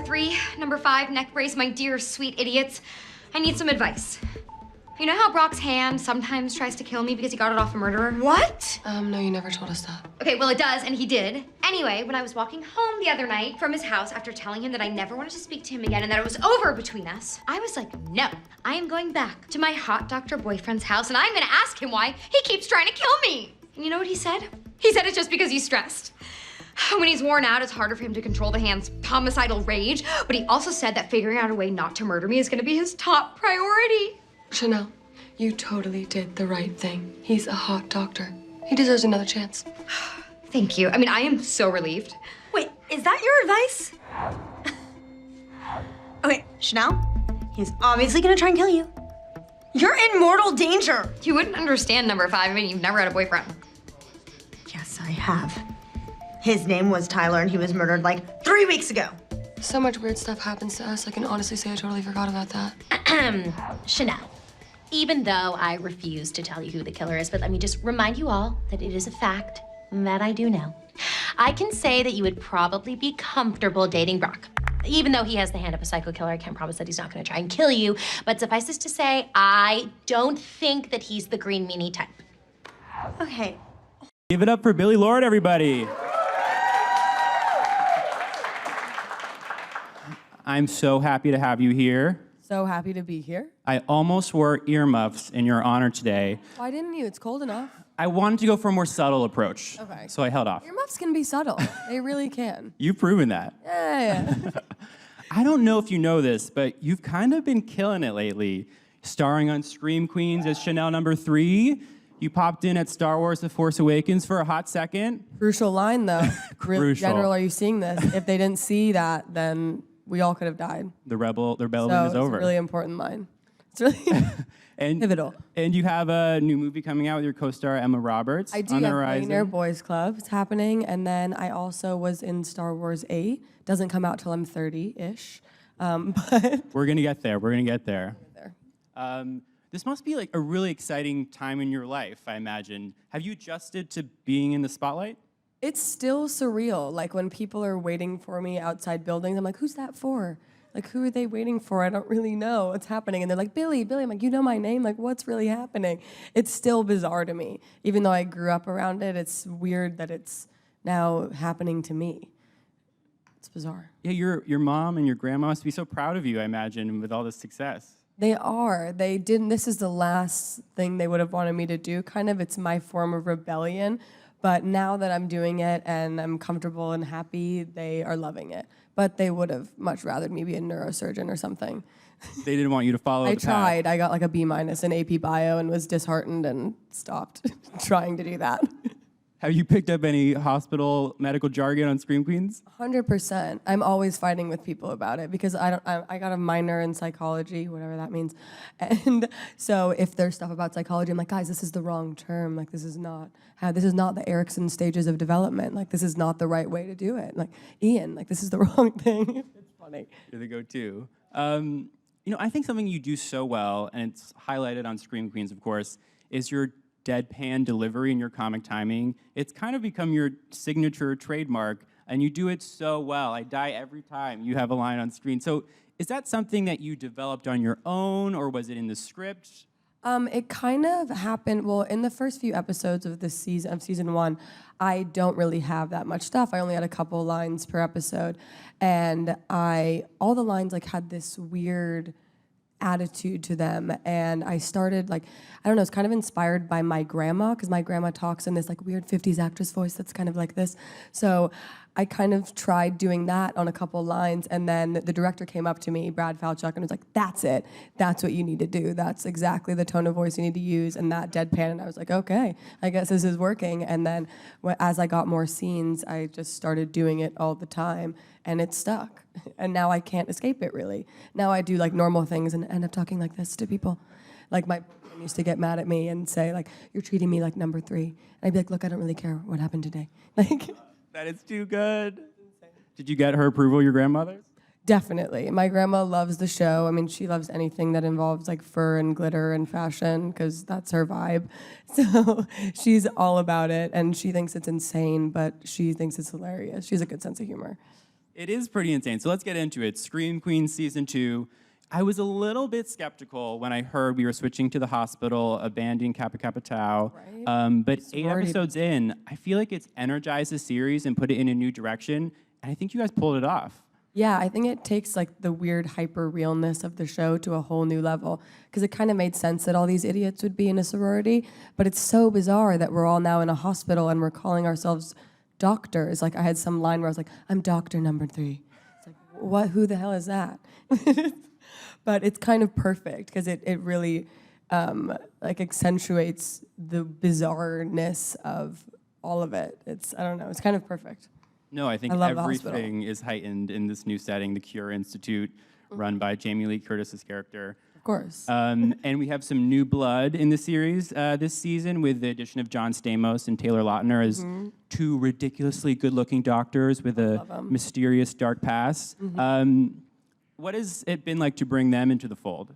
3, number 5, neck brace, my dear sweet idiots. I need some advice. You know how Brock's hand sometimes tries to kill me because he got it off a murderer? What? No, you never told us that. Okay, well it does, and he did. Anyway, when I was walking home the other night from his house after telling him that I never wanted to speak to him again and that it was over between us, I was like, no, I am going back to my hot doctor boyfriend's house and I'm gonna ask him why he keeps trying to kill me. And you know what he said? He said it's just because he's stressed. When he's worn out, it's harder for him to control the hand's homicidal rage, but he also said that figuring out a way not to murder me is gonna be his top priority. Chanel, you totally did the right thing. He's a hot doctor. He deserves another chance. Thank you. I mean, I am so relieved. Wait, is that your advice? Okay, Chanel, he's obviously gonna try and kill you. You're in mortal danger. You wouldn't understand, number 5. I mean, you've never had a boyfriend. Yes, I have. His name was Tyler and he was murdered like 3 weeks ago. So much weird stuff happens to us. I can honestly say I totally forgot about that. Chanel, even though I refuse to tell you who the killer is, but let me just remind you all that it is a fact that I do know. I can say that you would probably be comfortable dating Brock. Even though he has the hand of a psycho killer, I can't promise that he's not gonna try and kill you, but suffice it to say, I don't think that he's the green meanie type. Okay. Give it up for Billie Lourd, everybody. I'm so happy to have you here. So happy to be here. I almost wore earmuffs in your honor today. Why didn't you? It's cold enough. I wanted to go for a more subtle approach, Okay. so I held off. Earmuffs can be subtle. They really can. You've proven that. Yeah. I don't know if you know this, but you've kind of been killing it lately. Starring on Scream Queens as Chanel number 3. You popped in at Star Wars The Force Awakens for a hot second. Crucial line, though. Crucial. General, are you seeing this? If they didn't see that, then we all could have died. The rebellion So is it's over. a really important line. It's really pivotal. And you have a new movie coming out with your co-star Emma Roberts. I do on the have horizon. Millionaire Boys Club. It's happening. And then I also was in Star Wars 8. Doesn't come out till I'm 30-ish. But We're gonna get there. We're gonna get there. This must be like a really exciting time in your life, I imagine. Have you adjusted to being in the spotlight? it's still surreal. Like when people are waiting for me outside buildings, I'm like, who's that for? Like, who are they waiting for? I don't really know what's happening. And they're like, Billie, Billie. I'm like, you know my name? Like, what's really happening? It's still bizarre to me. Even though I grew up around it, it's weird that it's now happening to me. It's bizarre. Yeah, your mom and your grandma must be so proud of you, I imagine, with all this success. They are. They didn't. This is the last thing they would have wanted me to do. Kind of, it's my form of rebellion. But now that I'm doing it and I'm comfortable and happy, they are loving it. But they would have much rather me be a neurosurgeon or something. They didn't want you to follow I the path. tried. I got like a B- in AP Bio and was disheartened and stopped trying to do that. Have you picked up any hospital medical jargon on Scream Queens? 100%. I'm always fighting with people about it because I got a minor in psychology, whatever that means. And so if there's stuff about psychology, I'm like, guys, this is the wrong term. Like, this is not the Erickson stages of development. Like, this is not the right way to do it. Like, Ian, like, this is the wrong thing. It's funny. You're the go-to. I think something you do so well, and it's highlighted on Scream Queens, of course, is your deadpan delivery and your comic timing. It's kind of become your signature trademark, and you do it so well. I die every time you have a line on screen. So is that something that you developed on your own, or was it in the script? It kind of happened, well, in the first few episodes of this season, of season 1, I don't really have that much stuff. I only had a couple lines per episode. And all the lines like had this weird attitude to them, and I started like, I don't know, it's kind of inspired by my grandma, because my grandma talks in this like weird 50s actress voice that's kind of like this. So I kind of tried doing that on a couple lines, and then the director came up to me, Brad Falchuk, and was like, that's it. That's what you need to do. That's exactly the tone of voice you need to use, and that deadpan. And I was like, okay, I guess this is working. And then as I got more scenes, I just started doing it all the time, and it stuck. And now I can't escape it, really. Now I do like normal things and end up talking like this to people. Like my boyfriend used to get mad at me and say like, you're treating me like number 3. And I'd be like, look, I don't really care what happened today. Like, That is too good. Did you get her approval, your grandmother's? definitely. My grandma loves the show. I mean, she loves anything that involves like fur and glitter and fashion because that's her vibe. So she's all about it, and she thinks it's insane, but she thinks it's hilarious. She has a good sense of humor. It is pretty insane. So let's get into it. Scream Queens Season 2. I was a little bit skeptical when I heard we were switching to the hospital, abandoning Kappa Kappa Tau. Right. But 8 episodes in, I feel like it's energized the series and put it in a new direction. And I think you guys pulled it off. Yeah, I think it takes like the weird hyper realness of the show to a whole new level because it kind of made sense that all these idiots would be in a sorority, but it's so bizarre that we're all now in a hospital and we're calling ourselves doctors. Like I had some line where I was like, "I'm doctor number 3." It's like, what? Who the hell is that? But it's kind of perfect because it really like accentuates the bizarreness of all of it. I don't know. It's kind of perfect. No, I think everything is heightened in this new setting, the Cure Institute, run by Jamie Lee Curtis's character. Of course. And we have some new blood in the series this season with the addition of John Stamos and Taylor Lautner as two ridiculously good-looking doctors with a mysterious dark past. What has it been like to bring them into the fold?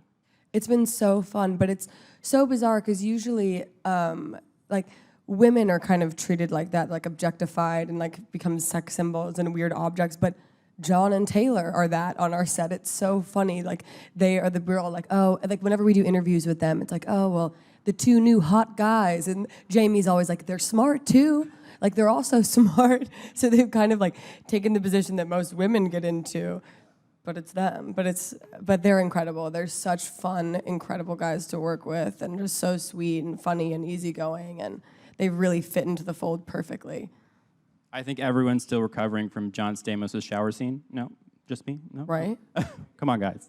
It's been so fun, but it's so bizarre because usually, like, women are kind of treated like that, like objectified and like become sex symbols and weird objects. But John and Taylor are that on our set. It's so funny. Like we're all like, oh, like whenever we do interviews with them, it's like, oh, well, the 2 new hot guys. And Jamie's always like, they're smart too. Like they're also smart. So they've kind of like taken the position that most women get into. But it's them. But they're incredible. They're such fun, incredible guys to work with and just so sweet and funny and easygoing. And they really fit into the fold perfectly. I think everyone's still recovering from John Stamos' shower scene. No? Just me? No? Right? Come on, guys.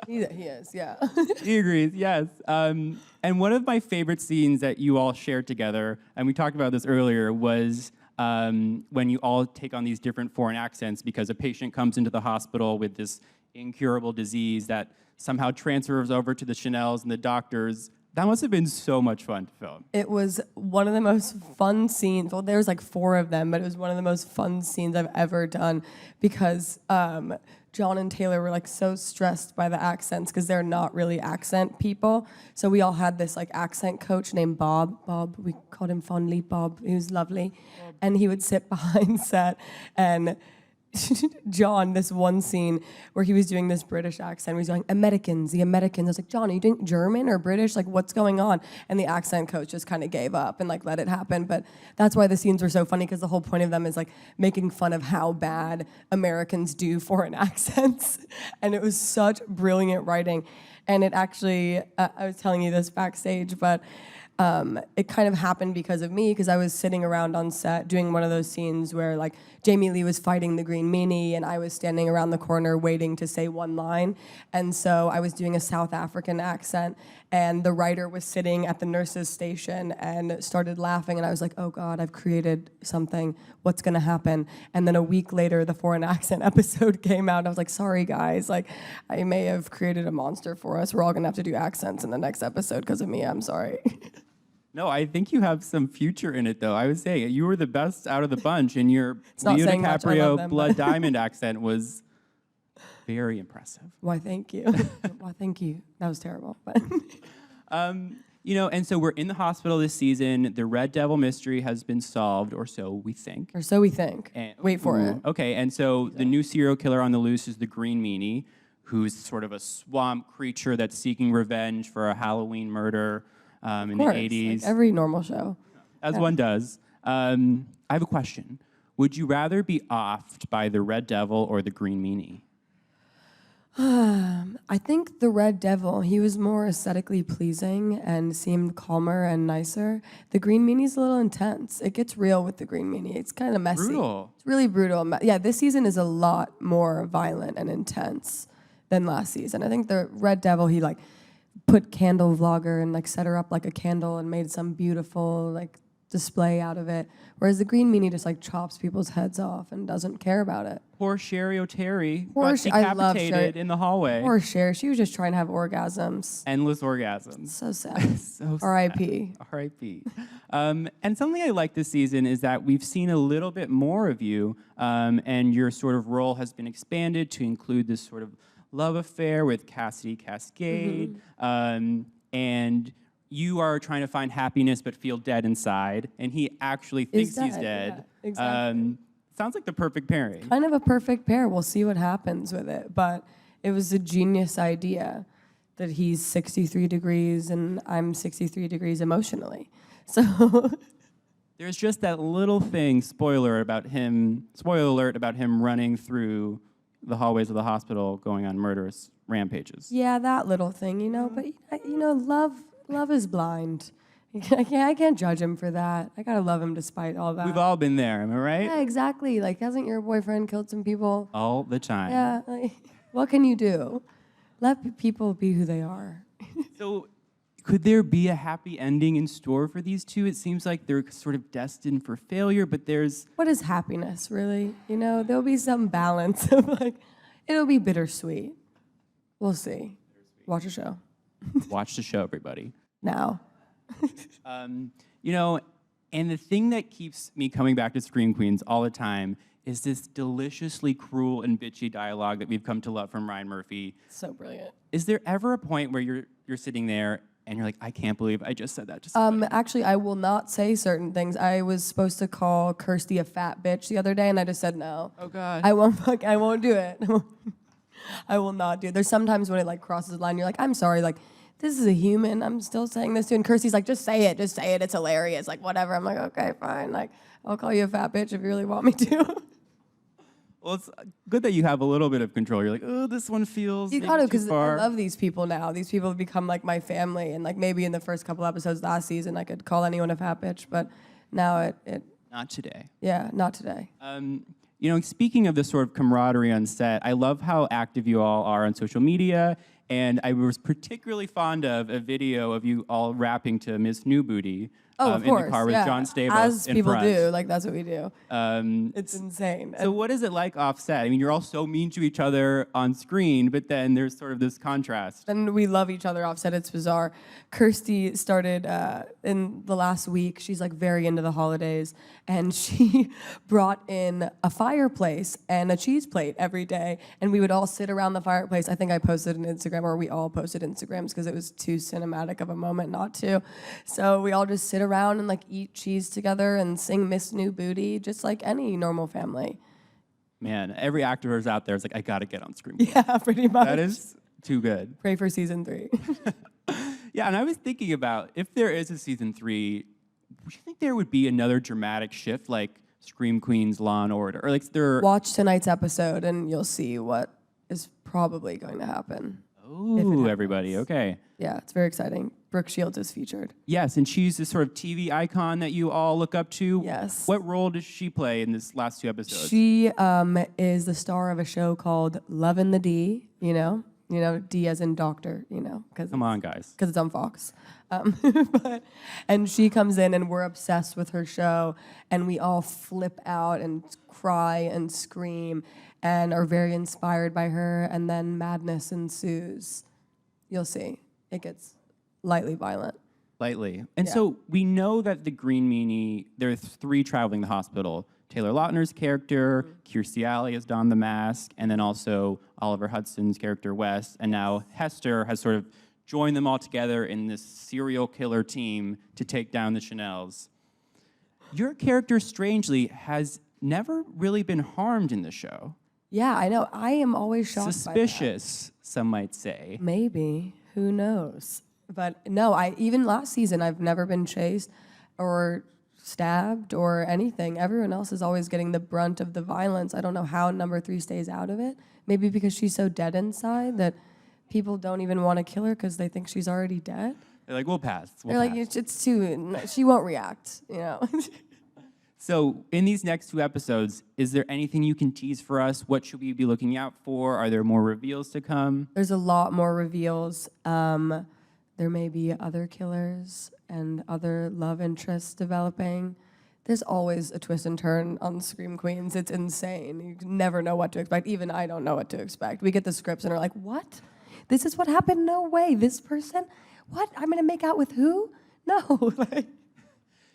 He is, yeah. He agrees, yes. And one of my favorite scenes that you all shared together, and we talked about this earlier, was when you all take on these different foreign accents because a patient comes into the hospital with this incurable disease that somehow transfers over to the Chanels and the doctors. That must have been so much fun to film. It was one of the most fun scenes. Well, there's like 4 of them, but it was one of the most fun scenes I've ever done because John and Taylor were like so stressed by the accents because they're not really accent people. So we all had this like accent coach named Bob. Bob, we called him fondly Bob. He was lovely. And he would sit behind set and John, this one scene where he was doing this British accent, he was going, Americans, the Americans. I was like, John, are you doing German or British? Like, what's going on? And the accent coach just kind of gave up and like let it happen. But that's why the scenes were so funny because the whole point of them is like making fun of how bad Americans do foreign accents. And it was such brilliant writing. And it actually, I was telling you this backstage, but it kind of happened because of me, because I was sitting around on set doing one of those scenes where like Jamie Lee was fighting the green meanie and I was standing around the corner waiting to say one line. And so I was doing a South African accent and the writer was sitting at the nurse's station and started laughing and I was like, oh God, I've created something. What's gonna happen? And then a week later, the foreign accent episode came out and I was like, sorry guys, like I may have created a monster for us. We're all gonna have to do accents in the next episode because of me, I'm sorry. No, I think you have some future in it, though. I was saying you were the best out of the bunch, and your Leo DiCaprio Blood Diamond accent was very impressive. Why, thank you. Why, thank you. That was terrible. But you know, and so we're in the hospital this season. The Red Devil mystery has been solved, or so we think. Or so we think. And, wait for it. Okay, and so the new serial killer on the loose is the Green Meanie, who's sort of a swamp creature that's seeking revenge for a Halloween murder. In the 80s. Like every normal show. As one does. I have a question. Would you rather be offed by the Red Devil or the Green Meanie? I think the Red Devil, he was more aesthetically pleasing and seemed calmer and nicer. The Green Meanie's a little intense. It gets real with the Green Meanie. It's kind of messy. Brutal. It's really brutal. Yeah, this season is a lot more violent and intense than last season. I think the Red Devil, he like put Candle Vlogger and like set her up like a candle and made some beautiful like display out of it. Whereas the Green Meanie just like chops people's heads off and doesn't care about it. Poor Sherry O'Terry Poor got I love decapitated in the hallway. Poor Cher. She was just trying to have orgasms. Endless orgasms. So sad. So R.I.P. sad. R.I.P. And something I like this season is that we've seen a little bit more of you, and your sort of role has been expanded to include this sort of love affair with Cassidy Cascade, and you are trying to find happiness but feel dead inside, and he actually thinks he's dead. Yeah, exactly. sounds like the perfect pairing. Kind of a perfect pair. We'll see what happens with it. But it was a genius idea that he's 63 degrees and I'm 63 degrees emotionally. So There's just that little thing, spoiler alert, about him running through the hallways of the hospital going on murderous rampages. yeah, that little thing, but love is blind. I can't judge him for that. I gotta love him despite all that. We've all been there, am I right? Yeah, exactly. Like, hasn't your boyfriend killed some people? All the time. Yeah. Like, what can you do? Let people be who they are. So, could there be a happy ending in store for these two? It seems like they're sort of destined for failure, but there's... What is happiness, really? There'll be some balance of it'll be bittersweet. We'll see. Watch a show. Watch the show, everybody. Now. And the thing that keeps me coming back to Scream Queens all the time is this deliciously cruel and bitchy dialogue that we've come to love from Ryan Murphy. So brilliant. Is there ever a point where you're sitting there and you're like, I can't believe I just said that to somebody? Actually, I will not say certain things. I was supposed to call Kirsty a fat bitch the other day, and I just said no. Oh, God. I won't do it. I will not do it. There's sometimes when it crosses the line, you're like, I'm sorry, this is a human. I'm still saying this to you. And Kirsty's like, just say it. It's hilarious. Whatever. I'm like, okay, fine. I'll call you a fat bitch if you really want me to. Well, it's good that you have a little bit of control. You're like, oh, this one feels You maybe gotta, too because I far. love these people now. These people have become my family. And maybe in the first couple episodes last season, I could call anyone a fat bitch. But now it Not today. yeah, not today. Speaking of this sort of camaraderie on set, I love how active you all are on social media. And I was particularly fond of a video of you all rapping to Miss New Booty Of in course, the car with yeah. John Stamos As in people front. do, that's what we do. It's insane. So what is it like off set? I mean, you're all so mean to each other on screen, but then there's sort of this contrast. And we love each other offset. It's bizarre. Kirsty started in the last week. She's very into the holidays, and she brought in a fireplace and a cheese plate every day, and we would all sit around the fireplace. I think I posted an Instagram, or we all posted Instagrams because it was too cinematic of a moment not to. So we all just sit around and eat cheese together and sing Miss New Booty, just like any normal family. Man, every actor who's out there is like, I gotta get on screen. Yeah, pretty much. That is too good. Pray for season 3. Yeah, and I was thinking about, if there is a season 3, would you think there would be another dramatic shift like Scream Queens, Law and Order? Or there... Watch tonight's episode and you'll see what is probably going to happen. Ooh, everybody, okay. Yeah, it's very exciting. Brooke Shields is featured. Yes, and she's this sort of TV icon that you all look up to. Yes. What role does she play in this last 2 episodes? She is the star of a show called Lovin' the D, D as in doctor, Come on, guys. because it's on Fox. And she comes in and we're obsessed with her show, and we all flip out and cry and scream and are very inspired by her, and then madness ensues. You'll see. It gets lightly violent. Lightly. And Yeah. so we know that the Green Meanie, there are 3 traveling the hospital. Taylor Lautner's character, Kirstie Alley has donned the mask, and then also Oliver Hudson's character, Wes, and now Hester has sort of joined them all together in this serial killer team to take down the Chanels. Your character, strangely, has never really been harmed in the show. Yeah, I know. I am always shocked by that. Suspicious, some might say. Maybe. Who knows? But no, even last season, I've never been chased or stabbed or anything. Everyone else is always getting the brunt of the violence. I don't know how number 3 stays out of it. Maybe because she's so dead inside that people don't even want to kill her because they think she's already dead. They're like, we'll pass. They're like, it's too, she won't react, So in these next 2 episodes, is there anything you can tease for us? What should we be looking out for? Are there more reveals to come? There's a lot more reveals. There may be other killers and other love interests developing. There's always a twist and turn on Scream Queens. It's insane. You never know what to expect. Even I don't know what to expect. We get the scripts and are like, what? This is what happened? No way. This person? What? I'm going to make out with who? No.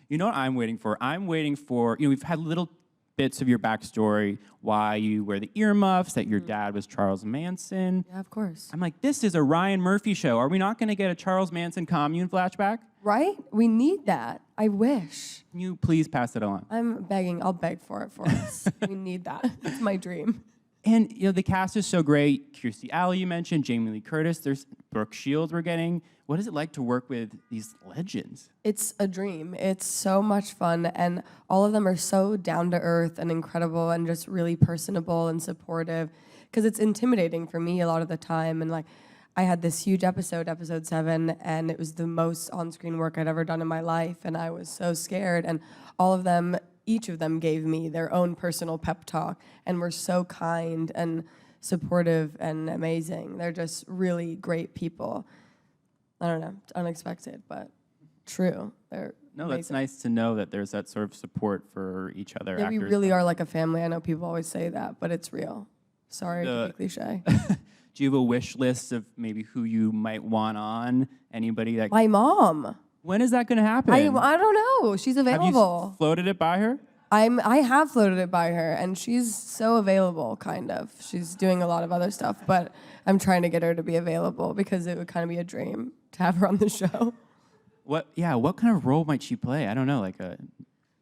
You know what I'm waiting for? I'm waiting for, we've had little bits of your backstory, why you wear the earmuffs, that your dad was Charles Manson. Yeah, of course. I'm like, this is a Ryan Murphy show. Are we not going to get a Charles Manson commune flashback? Right? We need that. I wish. Can you please pass it along? I'm begging. I'll beg for it for us. We need that. It's my dream. And the cast is so great. Kirstie Alley, you mentioned, Jamie Lee Curtis. There's Brooke Shields we're getting. What is it like to work with these legends? It's a dream. It's so much fun, and all of them are so down to earth and incredible, and just really personable and supportive. Because it's intimidating for me a lot of the time, and like, I had this huge episode 7, and it was the most on-screen work I'd ever done in my life, and I was so scared. And all of them, each of them, gave me their own personal pep talk, and were so kind and supportive and amazing. They're just really great people. I don't know, it's unexpected, but true. They're No, that's amazing. nice to know that there's that sort of support for each other. Yeah, we actors. really are like a family. I know people always say that, but it's real. Sorry to be cliche. Do you have a wish list of maybe who you might want on? Anybody that... My mom. When is that going to happen? I don't know. She's Have you available. floated it by her? I have floated it by her, and she's so available, kind of. She's doing a lot of other stuff, but I'm trying to get her to be available because it would kind of be a dream to have her on the show. What kind of role might she play? I don't know, like a...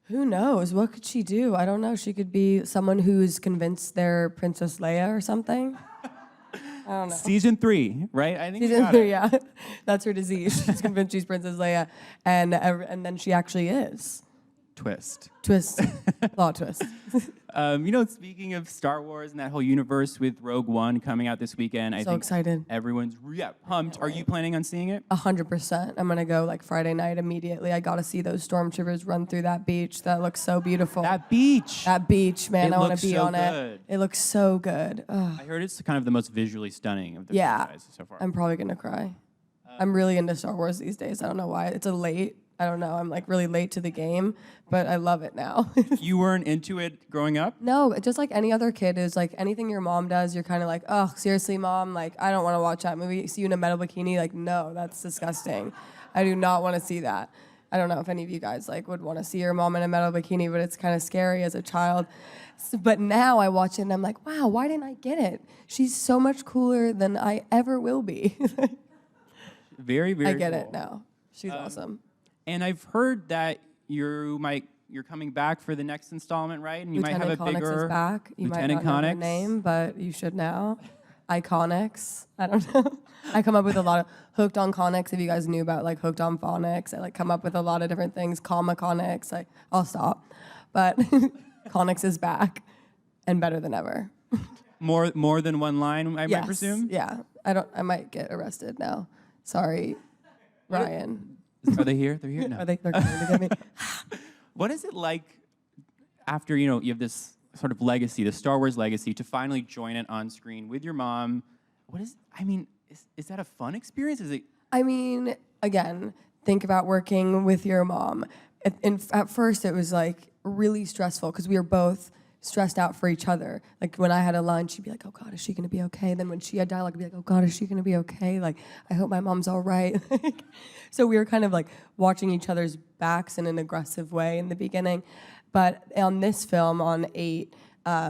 Who knows? What could she do? I don't know. She could be someone who's convinced they're Princess Leia or something. I don't know. Season 3, right? I think we Season got 3, it. yeah. That's her disease. She's convinced she's Princess Leia, and then she actually is. Twist. Twist. Plot twist. Speaking of Star Wars and that whole universe with Rogue One coming out this weekend, I So think excited. everyone's pumped. Are you planning on seeing it? 100%. I'm gonna go like Friday night immediately. I gotta see those stormtroopers run through that beach. That looks so beautiful. That beach. That beach, man. It I want looks to be so on good. it. It looks so good. Ugh. I heard it's kind of the most visually stunning of the Yeah. franchise so far. I'm probably gonna cry. I'm really into Star Wars these days. I don't know why. It's a late. I don't know. I'm like really late to the game, but I love it now. You weren't into it growing up? No, just like any other kid is like anything your mom does, you're kind of like, oh, seriously, mom? Like, I don't want to watch that movie. See you in a metal bikini? Like, no, that's disgusting. I do not want to see that. I don't know if any of you guys like would want to see your mom in a metal bikini, but it's kind of scary as a child. But now I watch it and I'm like, wow, why didn't I get it? She's so much cooler than I ever will be. Very, very I get cool. it now. She's awesome. And I've heard that you're coming back for the next installment, right? And you Lieutenant might have a Connix bigger is back. You Lieutenant might not know her Connix. name, but you should now. Iconics. I don't know. I come up with a lot of hooked on Connix. If you guys knew about like hooked on phonics, I like come up with a lot of different things. Comma Connix. Like I'll stop, but Connix is back and better than ever. More than one line, I might Yes. presume. Yeah. I might get arrested now. Sorry, Ryan. Are they here? They're here. No. They're coming to get me. What is it like after you have this sort of legacy, the Star Wars legacy, to finally join it on screen with your mom? Is that a fun experience? Is it? I mean, again, think about working with your mom. At first, it was like really stressful because we were both stressed out for each other. Like when I had a line, she'd be like, "Oh God, is she gonna be okay?" Then when she had dialogue, I'd be like, "Oh God, is she gonna be okay?" Like, I hope my mom's all right. So we were kind of like watching each other's backs in an aggressive way in the beginning. But on this film, on 8,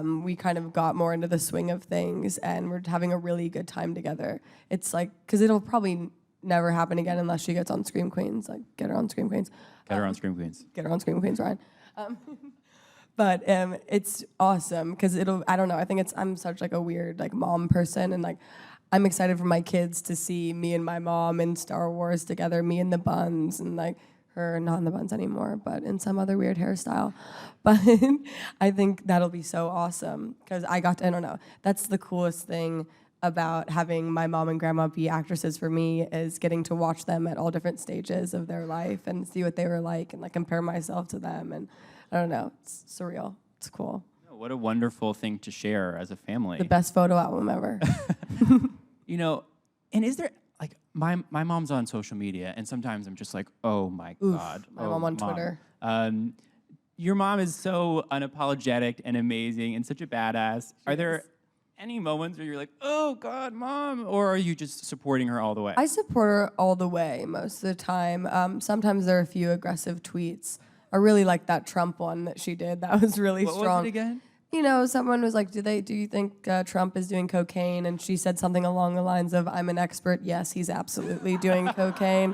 we kind of got more into the swing of things, and we're having a really good time together. It's like, because it'll probably never happen again unless she gets on Scream Queens. Like, get her on Scream Queens. Get her on Scream Queens. Get her on Scream Queens, Ryan. But it's awesome because I don't know, I think I'm such like a weird like mom person, and like I'm excited for my kids to see me and my mom in Star Wars together, me in the buns, and like her not in the buns anymore, but in some other weird hairstyle. But I think that'll be so awesome because I don't know, that's the coolest thing about having my mom and grandma be actresses for me, is getting to watch them at all different stages of their life and see what they were like and like compare myself to them. And I don't know, it's surreal. It's cool. What a wonderful thing to share as a family. The best photo album ever. And is there like my mom's on social media, and sometimes I'm just like, oh my God. My mom on Twitter. Your mom is so unapologetic and amazing and such a badass. Are there any moments where you're like, oh God, Mom, or are you just supporting her all the way? I support her all the way most of the time. Sometimes there are a few aggressive tweets I really liked that Trump one that she did. That was really What strong. was it again? You know, someone was like, do you think Trump is doing cocaine? And she said something along the lines of, I'm an expert. Yes, he's absolutely doing cocaine.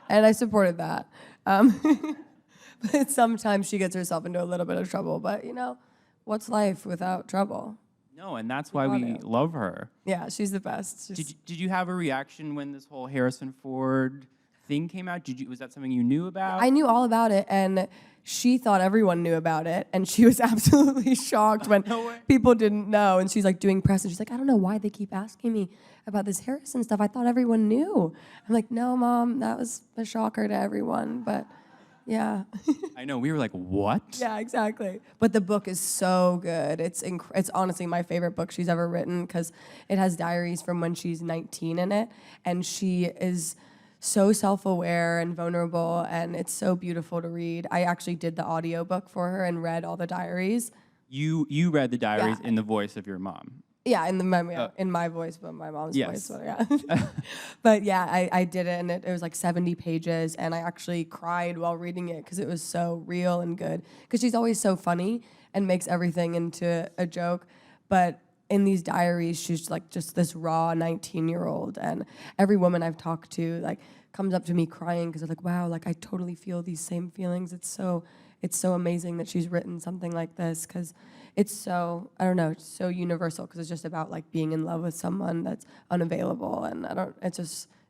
And I supported that. But sometimes she gets herself into a little bit of trouble. But, you know, what's life without trouble? No, and that's why we love her. Yeah, she's the best. Did you have a reaction when this whole Harrison Ford thing came out? Was that something you knew about? I knew all about it, and she thought everyone knew about it, and she was absolutely shocked when people didn't know. And she's like doing press, and she's like, I don't know why they keep asking me about this Harrison stuff. I thought everyone knew. I'm like, no, Mom, that was a shocker to everyone, but yeah. I know, we were like, what? Yeah, exactly. But the book is so good. It's honestly my favorite book she's ever written because it has diaries from when she's 19 in it, and she is so self-aware and vulnerable, and it's so beautiful to read. I actually did the audiobook for her and read all the diaries. You read the diaries in the voice of your mom. Yeah, in my voice, but my mom's Yes. voice. But yeah, but yeah, I did it, and it was like 70 pages, and I actually cried while reading it because it was so real and good. Because she's always so funny and makes everything into a joke, but in these diaries, she's like just this raw 19-year-old, and every woman I've talked to like comes up to me crying because they're like, wow, like I totally feel these same feelings. It's so amazing that she's written something like this because it's so, I don't know, it's so universal because it's just about like being in love with someone that's unavailable, and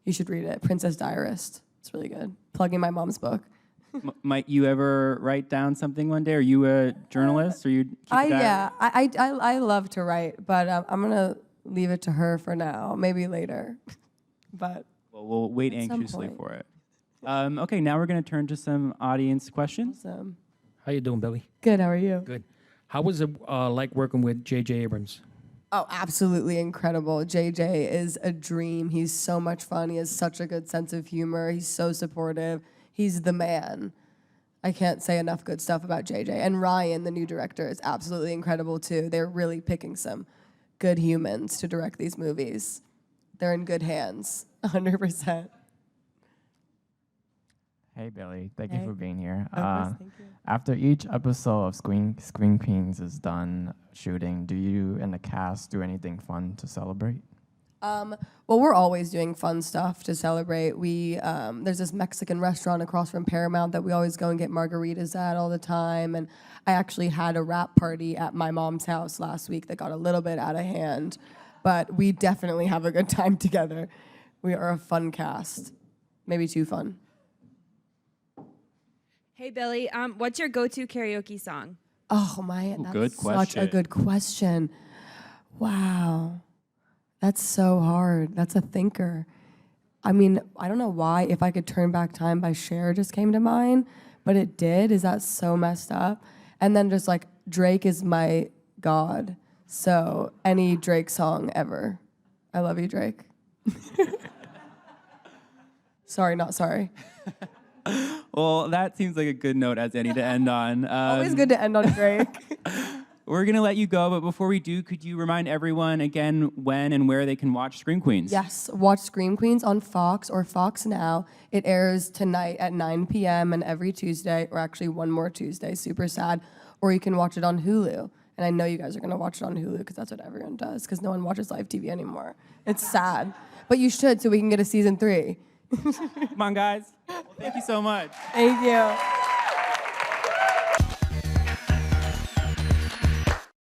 you should read it. Princess Diarist. It's really good. Plugging my mom's book. Might you ever write down something one day? Are you a journalist? Or you keep a diary? I love to write, but I'm gonna leave it to her for now. Maybe later, but Well, we'll wait anxiously for it. Okay, now we're gonna turn to some audience questions. awesome. How you doing, Billy? Good. How are you? Good. How was it like working with J.J. Abrams? Oh, absolutely incredible. JJ is a dream. He's so much fun. He has such a good sense of humor. He's so supportive. He's the man. I can't say enough good stuff about JJ. And Ryan, the new director, is absolutely incredible too. They're really picking some good humans to direct these movies. They're in good hands, 100%. Hey Billy, thank you Hey. for being here. Of course, thank you. After each episode of Screen Queens is done shooting, do you and the cast do anything fun to celebrate? Well, we're always doing fun stuff to celebrate. There's this Mexican restaurant across from Paramount that we always go and get margaritas at all the time. And I actually had a wrap party at my mom's house last week that got a little bit out of hand. But we definitely have a good time together. We are a fun cast. Maybe too fun. Hey Billy, what's your go-to karaoke song? Oh my, that's good such a question. good question. Wow. That's so hard. That's a thinker. I mean, I don't know why If I Could Turn Back Time by Cher just came to mind, but it did. Is that so messed up? And then just like Drake is my god. So any Drake song ever. I love you, Drake. Sorry, not sorry. Well, that seems like a good note as any to end on. Always good to end on Drake. We're going to let you go, but before we do, could you remind everyone again when and where they can watch Scream Queens? Yes, watch Scream Queens on Fox or Fox Now. It airs tonight at 9 p.m. and every Tuesday, or actually one more Tuesday, super sad. Or you can watch it on Hulu. And I know you guys are going to watch it on Hulu because that's what everyone does because no one watches live TV anymore. It's sad. But you should so we can get a season 3. Come on, guys. Well, thank you so much. Thank you.